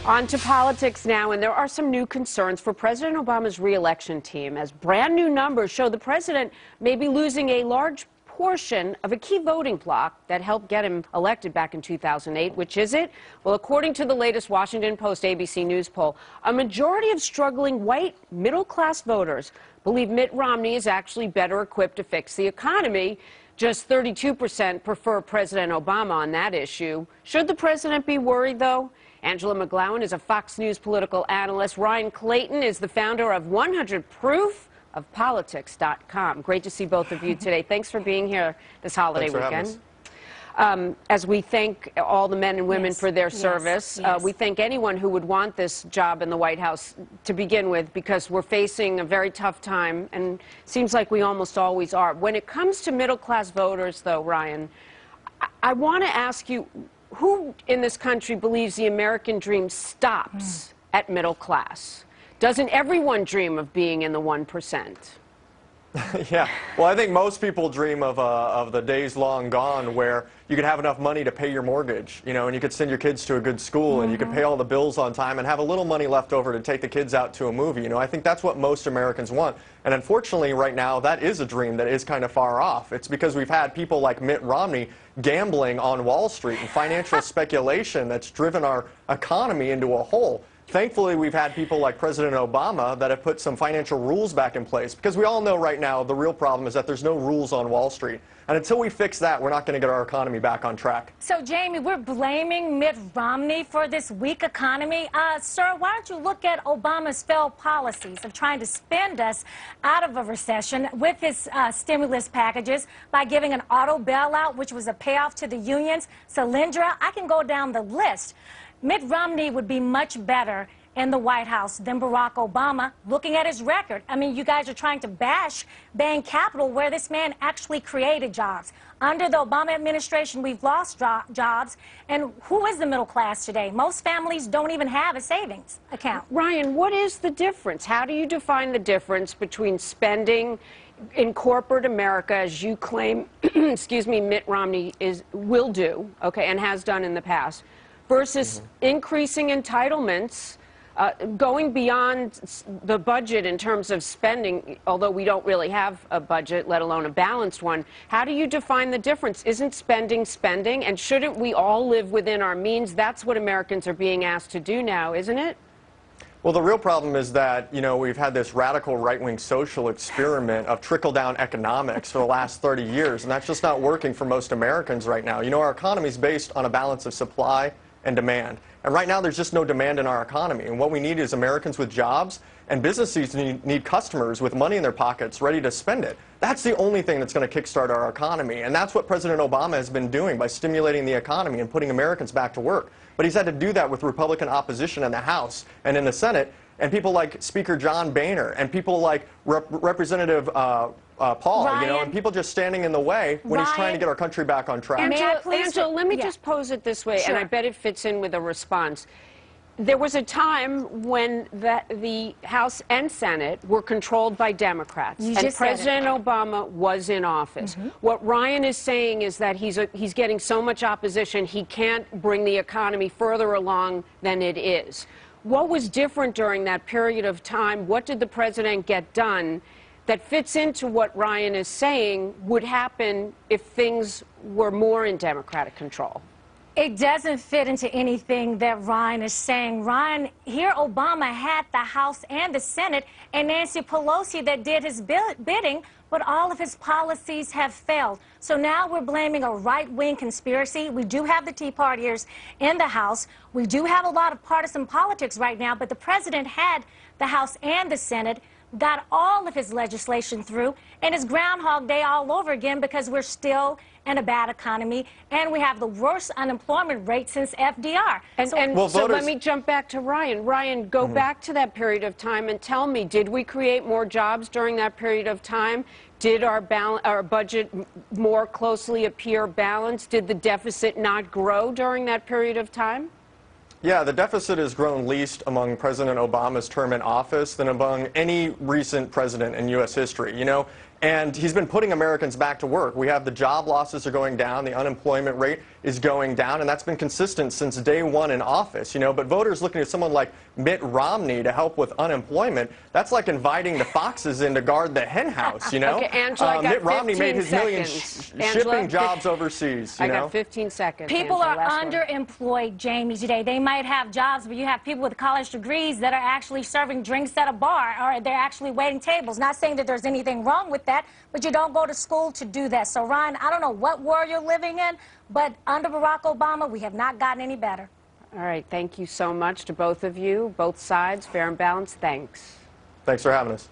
On to politics now, and there are some new concerns for President Obama's re-election team as brand new numbers show the president may be losing a large portion of a key voting bloc that helped get him elected back in 2008. Which is it? Well, according to the latest Washington Post ABC News poll, a majority of struggling white middle-class voters believe Mitt Romney is actually better equipped to fix the economy. Just 32% prefer President Obama on that issue. Should the president be worried, though? Angela McGlowan is a Fox News political analyst. Ryan Clayton is the founder of 100proofofpolitics.com. Great to see both of you today. Thanks for being here this holiday weekend. As we thank all the men and women for their service, we thank anyone who would want this job in the White House to begin with, because we're facing a very tough time, and seems like we almost always are. When it comes to middle-class voters, though, Ryan, I want to ask you, who in this country believes the American dream stops at middle class? Doesn't everyone dream of being in the 1%? Yeah, well, I think most people dream of the days long gone where you could have enough money to pay your mortgage, you know, and you could send your kids to a good school, and you could pay all the bills on time and have a little money left over to take the kids out to a movie. You know, I think that's what most Americans want. And unfortunately, right now, that is a dream that is kind of far off. It's because we've had people like Mitt Romney gambling on Wall Street and financial speculation that's driven our economy into a hole. Thankfully, we've had people like President Obama that have put some financial rules back in place, because we all know right now the real problem is that there's no rules on Wall Street. And until we fix that, we're not going to get our economy back on track. So, Jamie, we're blaming Mitt Romney for this weak economy. Sir, why don't you look at Obama's failed policies of trying to spend us out of a recession with his stimulus packages by giving an auto bailout, which was a payoff to the unions, Solyndra. I can go down the list. Mitt Romney would be much better in the White House than Barack Obama, looking at his record. I mean, you guys are trying to bash Bain Capital, where this man actually created jobs. Under the Obama administration, we've lost jobs. And who is the middle class today? Most families don't even have a savings account. Ryan, what is the difference? How do you define the difference between spending in corporate America, as you claim, excuse me, Mitt Romney will do, okay, and has done in the past, versus increasing entitlements, going beyond the budget in terms of spending, although we don't really have a budget, let alone a balanced one? How do you define the difference? Isn't spending spending? And shouldn't we all live within our means? That's what Americans are being asked to do now, isn't it? Well, the real problem is that, you know, we've had this radical right-wing social experiment of trickle-down economics for the last 30 years, and that's just not working for most Americans right now. You know, our economy is based on a balance of supply and demand. And right now, there's just no demand in our economy. And what we need is Americans with jobs, and businesses need customers with money in their pockets ready to spend it. That's the only thing that's going to kickstart our economy. And that's what President Obama has been doing by stimulating the economy and putting Americans back to work. But he's had to do that with Republican opposition in the House and in the Senate, and people like Speaker John Boehner and people like Representative Paul, Ryan, you know, and people just standing in the way when he's trying to get our country back on track. Angela, let me just pose it this way, and I bet it fits in with a response. There was a time when the House and Senate were controlled by Democrats, and President Obama was in office. What Ryan is saying is that he's getting so much opposition, he can't bring the economy further along than it is. What was different during that period of time? What did the president get done that fits into what Ryan is saying would happen if things were more in Democratic control? It doesn't fit into anything that Ryan is saying. Ryan, here Obama had the House and the Senate, and Nancy Pelosi that did his bidding, but all of his policies have failed. So now we're blaming a right-wing conspiracy. We do have the Tea Partiers in the House. We do have a lot of partisan politics right now, but the president had the House and the Senate, got all of his legislation through, and it's Groundhog Day all over again, because we're still in a bad economy, and we have the worst unemployment rate since FDR. So let me jump back to Ryan. Ryan, go back to that period of time and tell me, did we create more jobs during that period of time? Did our budget more closely appear balanced? Did the deficit not grow during that period of time? Yeah, the deficit has grown least among President Obama's term in office than among any recent president in U.S. history. You know, And he's been putting Americans back to work. We have the job losses are going down, the unemployment rate is going down, and that's been consistent since day one in office, you know. But voters looking at someone like Mitt Romney to help with unemployment, that's like inviting the foxes in to guard the hen house, you know. Okay, Angela, Mitt Romney made his millions shipping jobs overseas, you know. I got 15 seconds. People Angela, are underemployed, Jamie, today. They might have jobs, but you have people with college degrees that are actually serving drinks at a bar, or they're actually waiting tables. Not saying that there's anything wrong with that, but you don't go to school to do that. So, Ryan, I don't know what world you're living in, but under Barack Obama, we have not gotten any better. All right, thank you so much to both of you, both sides, fair and balanced. Thanks. Thanks for having us.